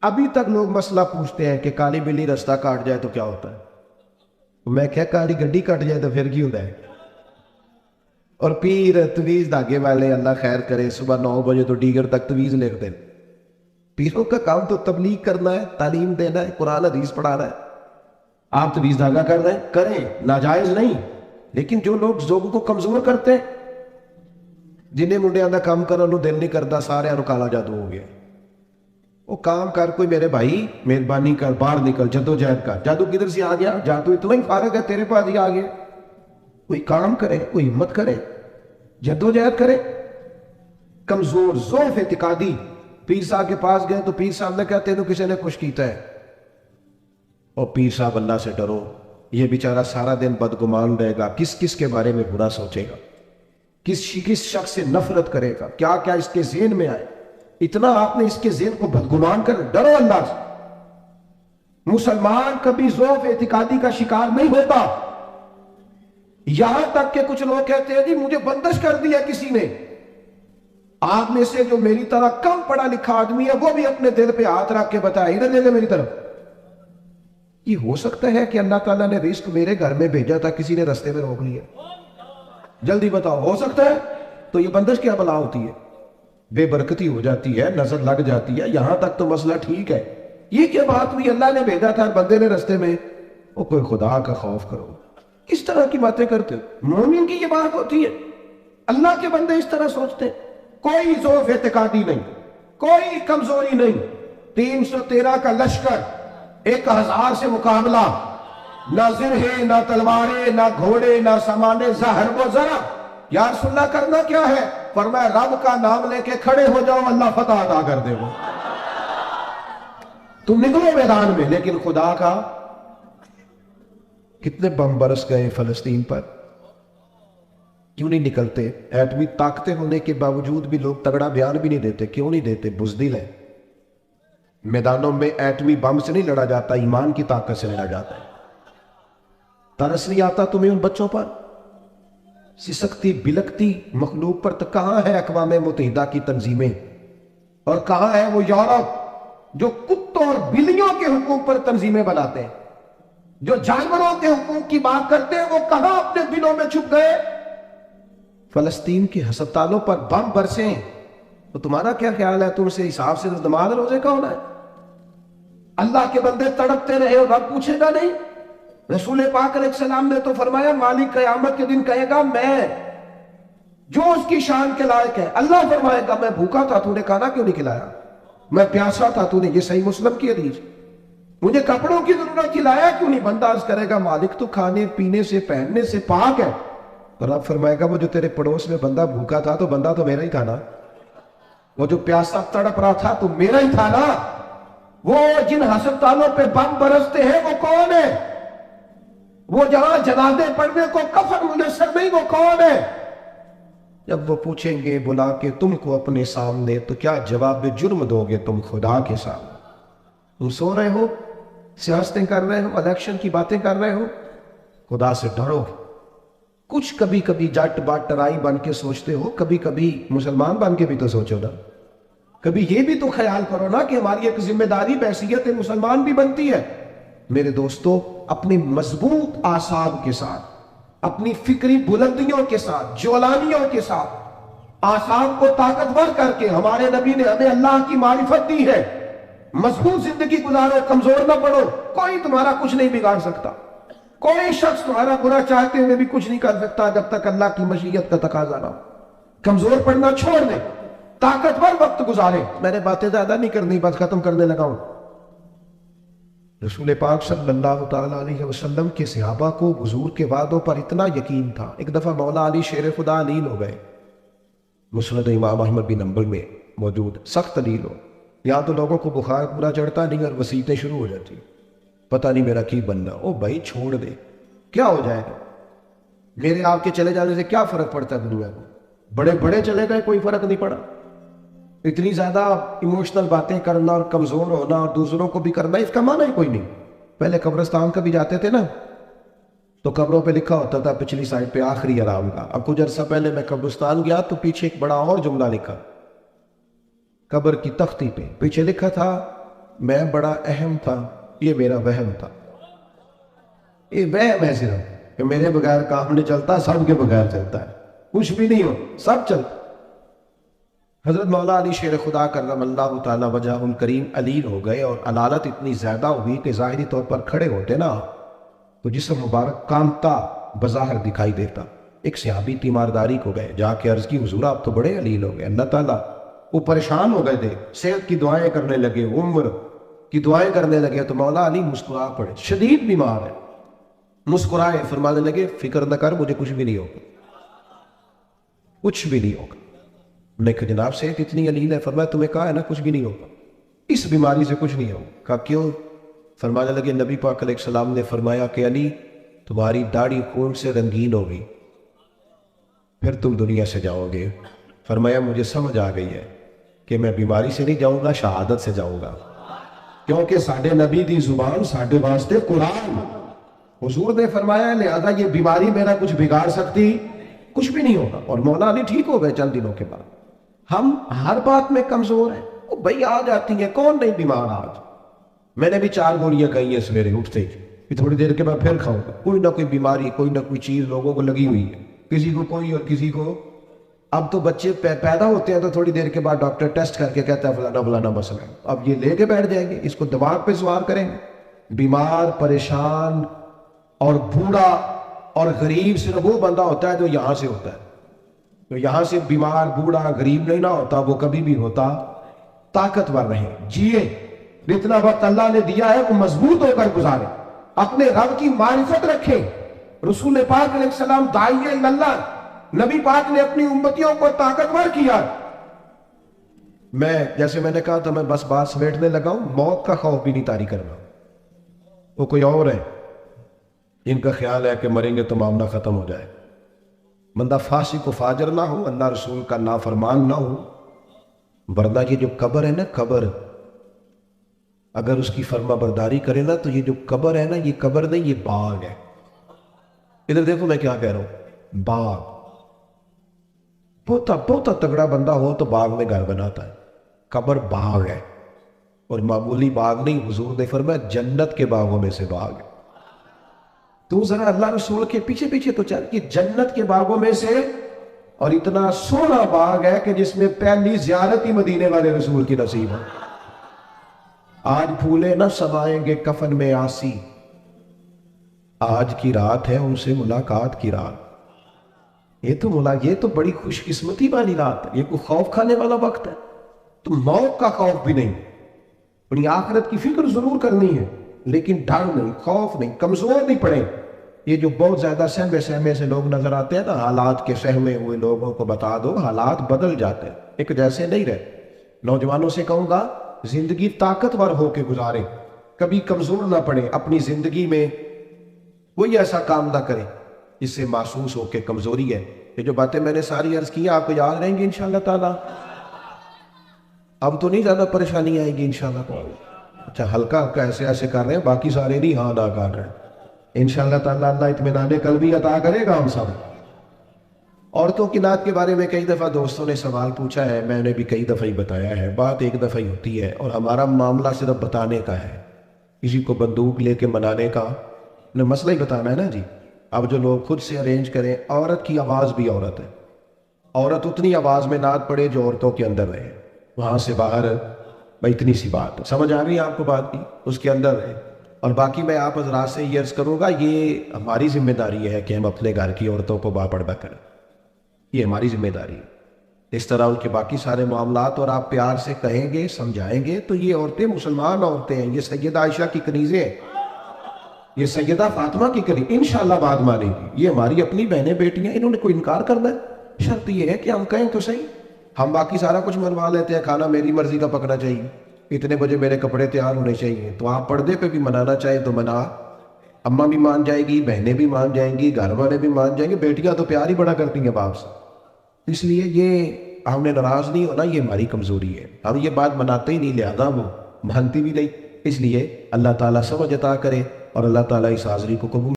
ابھی تک لوگ مسئلہ پوچھتے ہیں کہ کالی بلی رستہ کاٹ جائے تو کیا ہوتا ہے؟ میں کیا کالی گڈی کٹ جائے تو پھر کی ہوتا ہے؟ اور پیر تویز دھاگے والے اللہ خیر کرے صبح 9 بجے تو ڈیگر تک تویز لکھتے ہیں۔ پیروں کا کام تو تبلیغ کرنا ہے، تعلیم دینا ہے، قرآن حدیث پڑھانا ہے۔ آپ تویز دھاگا کر رہے ہیں، کریں، ناجائز نہیں، لیکن جو لوگ لوگوں کو کمزور کرتے ہیں، جنہیں منڈیاں دا کام کرنا انہوں دل نہیں کرتا، سارے انہوں کالا جادو ہو گیا۔ وہ کام کر کوئی میرے بھائی، مہربانی کر، باہر نکل، جدوجہد کر۔ جادو کدھر سے آ گیا؟ جادو اتنا ہی فارغ ہے تیرے پاس ہی آ گیا۔ کوئی کام کرے، کوئی ہمت کرے، جدوجہد کرے۔ کمزور ضعف اعتقادی پیر صاحب کے پاس گئے تو پیر صاحب نے کہا تینوں کسی نے کچھ کیتا ہے؟ اور پیر صاحب اللہ سے ڈرو، یہ بیچارہ سارا دن بدگمان رہے گا، کس کس کے بارے میں برا سوچے گا، کس شخص سے نفرت کرے گا، کیا کیا اس کے ذہن میں آئے۔ اتنا آپ نے اس کے ذہن کو بدگمان کر، ڈرو اللہ سے۔ مسلمان کبھی ضعف اعتقادی کا شکار نہیں ہوتا۔ یہاں تک کہ کچھ لوگ کہتے ہیں جی مجھے بندش کر دیا کسی نے۔ آپ میں سے جو میری طرح کم پڑھا لکھا آدمی ہے وہ بھی اپنے دل پہ ہاتھ رکھ کے بتائے، ادھر دیکھیں میری طرف۔ یہ ہو سکتا ہے کہ اللہ تعالیٰ نے رزق میرے گھر میں بھیجا تھا، کسی نے رستے میں روک لیا؟ جلدی بتاؤ، ہو سکتا ہے؟ تو یہ بندش کیا بلا ہوتی ہے؟ بے برکتی ہو جاتی ہے، نظر لگ جاتی ہے، یہاں تک تو مسئلہ ٹھیک ہے۔ یہ کیا بات ہوئی اللہ نے بھیجا تھا بندے نے رستے میں؟ وہ کوئی خدا کا خوف کرو، کس طرح کی باتیں کرتے ہو؟ مومن کی یہ بات ہوتی ہے؟ اللہ کے بندے اس طرح سوچتے ہیں؟ کوئی ضعف اعتقادی نہیں، کوئی کمزوری نہیں۔ 313 کا لشکر، 1000 سے مقابلہ، نہ زرہیں، نہ تلواریں، نہ گھوڑے، نہ سامانے زہر و ذرا۔ یا رسول اللہ کرنا کیا ہے؟ فرمایا رب کا نام لے کے کھڑے ہو جاؤ، اللہ فتح عطا کر دے گا۔ تم نکلو میدان میں، لیکن خدا کا۔ کتنے بم برس گئے فلسطین پر، کیوں نہیں نکلتے؟ ایٹمی طاقتیں ہونے کے باوجود بھی لوگ تگڑا بیان بھی نہیں دیتے، کیوں نہیں دیتے؟ بزدل ہے۔ میدانوں میں ایٹمی بم سے نہیں لڑا جاتا، ایمان کی طاقت سے لڑا جاتا ہے۔ ترس نہیں آتا تمہیں ان بچوں پر؟ سسکتی بلکتی مخلوق پر تو کہاں ہے اقوام متحدہ کی تنظیمیں، اور کہاں ہے وہ یورپ جو کتوں اور بلیوں کے حقوق پر تنظیمیں بناتے ہیں، جو جانوروں کے حقوق کی بات کرتے ہیں؟ وہ کہاں اپنے دلوں میں چھپ گئے؟ فلسطین کے ہسپتالوں پر بم برسیں تو تمہارا کیا خیال ہے؟ تم سے حساب سے نماز روزے کا ہونا ہے؟ اللہ کے بندے تڑپتے رہے اور رب پوچھے گا نہیں؟ رسول پاک علیہ السلام نے تو فرمایا مالک قیامت کے دن کہے گا میں جو اس کی شان کے لائق ہے۔ اللہ فرمائے گا میں بھوکا تھا، تو نے کھانا کیوں نہیں کھلایا؟ میں پیاسا تھا، تو نے، یہ صحیح مسلم کی حدیث، مجھے کپڑوں کی ضرورت تھی، لایا کیوں نہیں؟ بندہ عرض کرے گا مالک تو کھانے پینے سے پہننے سے پاک ہے۔ اور رب فرمائے گا وہ جو تیرے پڑوس میں بندہ بھوکا تھا تو بندہ تو میرا ہی تھا نا، وہ جو پیاسا تڑپ رہا تھا تو میرا ہی تھا نا۔ وہ جن ہسپتالوں پہ بم برستے ہیں وہ کون ہے؟ وہ جہاں جنازے پڑھنے کو کفن میسر نہیں، وہ کون ہے؟ جب وہ پوچھیں گے بلا کے تم کو اپنے سامنے تو کیا جواب جرم دو گے تم خدا کے سامنے؟ تم سو رہے ہو، سیاستیں کر رہے ہو، الیکشن کی باتیں کر رہے ہو؟ خدا سے ڈرو۔ کچھ کبھی کبھی جٹ بات ٹرائی بن کے سوچتے ہو، کبھی کبھی مسلمان بن کے بھی تو سوچو نا۔ کبھی یہ بھی تو خیال کرو نا کہ ہماری ایک ذمہ داری بحیثیت مسلمان بھی بنتی ہے۔ میرے دوستو، اپنی مضبوط اعصاب کے ساتھ، اپنی فکری بلندیوں کے ساتھ، جولانیوں کے ساتھ اعصاب کو طاقتور کر کے ہمارے نبی نے ہمیں اللہ کی معرفت دی ہے۔ مضبوط زندگی گزارو، کمزور نہ پڑو۔ کوئی تمہارا کچھ نہیں بگاڑ سکتا، کوئی شخص تمہارا برا چاہتے ہوئے بھی کچھ نہیں کر سکتا جب تک اللہ کی مشیت کا تقاضا نہ ہو۔ کمزور پڑنا چھوڑ دیں، طاقتور وقت گزارے۔ میں نے باتیں زیادہ نہیں کرنی، بس ختم کرنے لگا ہوں۔ رسول پاک صلی اللہ تعالیٰ علیہ وسلم کے صحابہ کو حضور کے وعدوں پر اتنا یقین تھا، ایک دفعہ مولا علی شیر خدا علیل ہو گئے، مسند امام احمد بن حنبل میں موجود، سخت علیل ہو۔ یہاں تو لوگوں کو بخار پورا چڑھتا نہیں اور وسیعتیں شروع ہو جاتی، پتہ نہیں میرا کی بننا۔ او بھائی چھوڑ دے، کیا ہو جائے گا؟ میرے آپ کے چلے جانے سے کیا فرق پڑتا ہے دنیا کو؟ بڑے بڑے چلے گئے، کوئی فرق نہیں پڑا۔ اتنی زیادہ ایموشنل باتیں کرنا اور کمزور ہونا اور دوسروں کو بھی کرنا، اس کا معنی ہی کوئی نہیں۔ پہلے قبرستان کبھی جاتے تھے نا تو قبروں پہ لکھا ہوتا تھا پچھلی سائڈ پہ آخری آرام کا۔ اب کچھ عرصہ پہلے میں قبرستان گیا تو پیچھے ایک بڑا اور جملہ لکھا، قبر کی تختی پہ پیچھے لکھا تھا میں بڑا اہم تھا، یہ میرا وہم تھا۔ یہ وہم ہے صرف کہ میرے بغیر کام نہیں چلتا، سب کے بغیر چلتا ہے، کچھ بھی نہیں ہو سب چلتا۔ حضرت مولا علی شیر خدا کرم اللہ تعالی وجہ الکریم علیل ہو گئے، اور علالت اتنی زیادہ ہوئی کہ ظاہری طور پر کھڑے ہوتے نا تو جسم مبارک کانپتا بظاہر دکھائی دیتا۔ ایک صحابی تیمارداری کو گئے، جا کے عرض کی حضور آپ تو بڑے علیل ہو گئے، اللہ تعالیٰ وہ پریشان ہو گئے تھے، صحت کی دعائیں کرنے لگے، عمر کی دعائیں کرنے لگے، تو مولا علی مسکرا پڑے، شدید بیمار ہے، مسکرائے، فرمانے لگے فکر نہ کر، مجھے کچھ بھی نہیں ہوگا، کچھ بھی نہیں ہوگا۔ میں کہ جناب صحت اتنی علیل ہے، فرمایا تمہیں کہا ہے نا کچھ بھی نہیں ہوگا، اس بیماری سے کچھ نہیں ہوگا۔ کہا کیوں؟ فرمانے لگے نبی پاک علیہ السلام نے فرمایا کہ علی تمہاری داڑھی خون سے رنگین ہوگی، پھر تم دنیا سے جاؤ گے۔ فرمایا مجھے سمجھ آ گئی ہے کہ میں بیماری سے نہیں جاؤں گا، شہادت سے جاؤں گا، کیونکہ ساڈے نبی دی زبان ساڈے واسطے قرآن۔ حضور نے فرمایا لہذا یہ بیماری میرا کچھ بگاڑ سکتی کچھ بھی نہیں ہوگا۔ اور مولا علی ٹھیک ہو گئے چند دنوں کے بعد۔ ہم ہر بات میں کمزور ہیں، وہ بھائی آ جاتی ہیں، کون نہیں بیمار آج؟ میں نے بھی 4 گولیاں کھائی ہیں سویرے اٹھتے ہی، تھوڑی دیر کے بعد پھر کھاؤں گا۔ کوئی نہ کوئی بیماری، کوئی نہ کوئی چیز لوگوں کو لگی ہوئی ہے، کسی کو کوئی اور کسی کو۔ اب تو بچے پیدا ہوتے ہیں تو تھوڑی دیر کے بعد ڈاکٹر ٹیسٹ کر کے کہتا ہے فلانا فلانا مسئلہ ہے، اب یہ لے کے بیٹھ جائیں گے، اس کو دماغ پہ سوار کریں گے۔ بیمار، پریشان اور بوڑھا اور غریب صرف وہ بندہ ہوتا ہے جو یہاں سے ہوتا ہے، تو یہاں سے بیمار، بوڑھا، غریب نہیں نہ ہوتا، وہ کبھی بھی ہوتا طاقتور رہے، جیے، جتنا وقت اللہ نے دیا ہے وہ مضبوط ہو کر گزارے، اپنے رب کی معرفت رکھے۔ رسول پاک علیہ السلام داعیہ اللہ، نبی پاک نے اپنی امتیوں کو طاقتور کیا۔ جیسے میں نے کہا تھا، میں بس بات سمیٹنے لگا ہوں، موت کا خوف بھی نہیں طاری کرنا۔ وہ کوئی اور ہے ان کا خیال ہے کہ مریں گے تو معاملہ ختم ہو جائے۔ بندہ فاسق و فاجر نہ ہو، اللہ رسول کا نافرمان نہ ہو، ورنہ یہ جو قبر ہے نا، قبر اگر اس کی فرما برداری کرے نا تو یہ جو قبر ہے نا، یہ قبر نہیں، یہ باغ ہے۔ ادھر دیکھو میں کیا کہہ رہا ہوں، باغ۔ بہت تگڑا بندہ ہو تو باغ میں گھر بناتا ہے، قبر باغ ہے، اور معمولی باغ نہیں، حضور نے فرمایا جنت کے باغوں میں سے باغ ہے۔ تو ذرا اللہ رسول کے پیچھے پیچھے تو چل کہ جنت کے باغوں میں سے، اور اتنا سونا باغ ہے کہ جس میں پہلی زیارت ہی مدینے والے رسول کی نصیب ہے۔ آج پھولے نہ سمائیں گے کفن میں آسی، آج کی رات ہے ان سے ملاقات کی رات۔ یہ تو بڑی خوش قسمتی والی رات ہے، یہ کوئی خوف کھانے والا وقت ہے۔ تو موت کا خوف بھی نہیں، اپنی آخرت کی فکر ضرور کرنی ہے، لیکن ڈر نہیں، خوف نہیں، کمزور نہیں پڑے۔ یہ جو بہت زیادہ سہمے سے لوگ نظر آتے ہیں نا، حالات کے سہمے ہوئے لوگوں کو بتا دو حالات بدل جاتے ہیں، ایک جیسے نہیں رہے۔ نوجوانوں سے کہوں گا زندگی طاقتور ہو کے گزارے، کبھی کمزور نہ پڑے، اپنی زندگی میں کوئی ایسا کام نہ کرے جس سے محسوس ہو کہ کمزوری ہے۔ یہ جو باتیں میں نے ساری عرض کی آپ کو یاد رہیں گی انشاءاللہ تعالی؟ اب تو نہیں زیادہ پریشانی آئے گی انشاءاللہ تعالی؟ اچھا ہلکا ایسے ایسے کر رہے ہیں، باقی سارے نہیں ہاں نہ کر رہے ہیں۔ انشاءاللہ تعالی اللہ اطمینان قلبی عطا کرے گا ہم سب۔ عورتوں کی نعت کے بارے میں کئی دفعہ دوستوں نے سوال پوچھا ہے، میں نے بھی کئی دفعہ ہی بتایا ہے، بات ایک دفعہ ہی ہوتی ہے، اور ہمارا معاملہ صرف بتانے کا ہے، کسی کو بندوق لے کے منانے کا مسئلہ ہی بتانا ہے نا جی۔ اب جو لوگ خود سے ارینج کریں، عورت کی آواز بھی عورت ہے، عورت اتنی آواز میں نعت پڑے جو عورتوں کے اندر رہے، وہاں سے باہر اتنی سی بات سمجھ آ گئی آپ کو بات کی، اس کے اندر رہے۔ اور باقی میں آپ حضرات سے یہ عرض کروں گا، یہ ہماری ذمہ داری ہے کہ ہم اپنے گھر کی عورتوں کو باپردہ کریں، یہ ہماری ذمہ داری ہے۔ اس طرح ان کے باقی سارے معاملات اور آپ پیار سے کہیں گے، سمجھائیں گے تو یہ عورتیں مسلمان عورتیں ہیں، یہ سیدہ عائشہ کی کنیزیں ہیں، یہ سیدہ فاطمہ کی کنیز، انشاءاللہ بات مانیں گی، یہ ہماری اپنی بہنیں بیٹیاں، انہوں نے کوئی انکار کرنا ہے؟ شرط یہ ہے کہ ہم کہیں تو صحیح، ہم باقی سارا کچھ منوا لیتے ہیں، کھانا میری مرضی کا پکنا چاہیے، اتنے بجے میرے کپڑے تیار ہونے چاہیے، تو آپ پردے پہ بھی منانا چاہیں تو منا، اماں بھی مان جائے گی، بہنیں بھی مان جائیں گی، گھر والے بھی مان جائیں گے، بیٹیاں تو پیار ہی بڑا کرتی ہیں باپ سے۔ اس لیے یہ ہم نے ناراض نہیں ہونا، یہ ہماری کمزوری ہے، ہم یہ بات مناتے ہی نہیں، لہذا وہ مانتی بھی نہیں۔ اس لیے اللہ تعالیٰ سمجھ عطا کرے، اور اللہ تعالیٰ اس حاضری کو قبول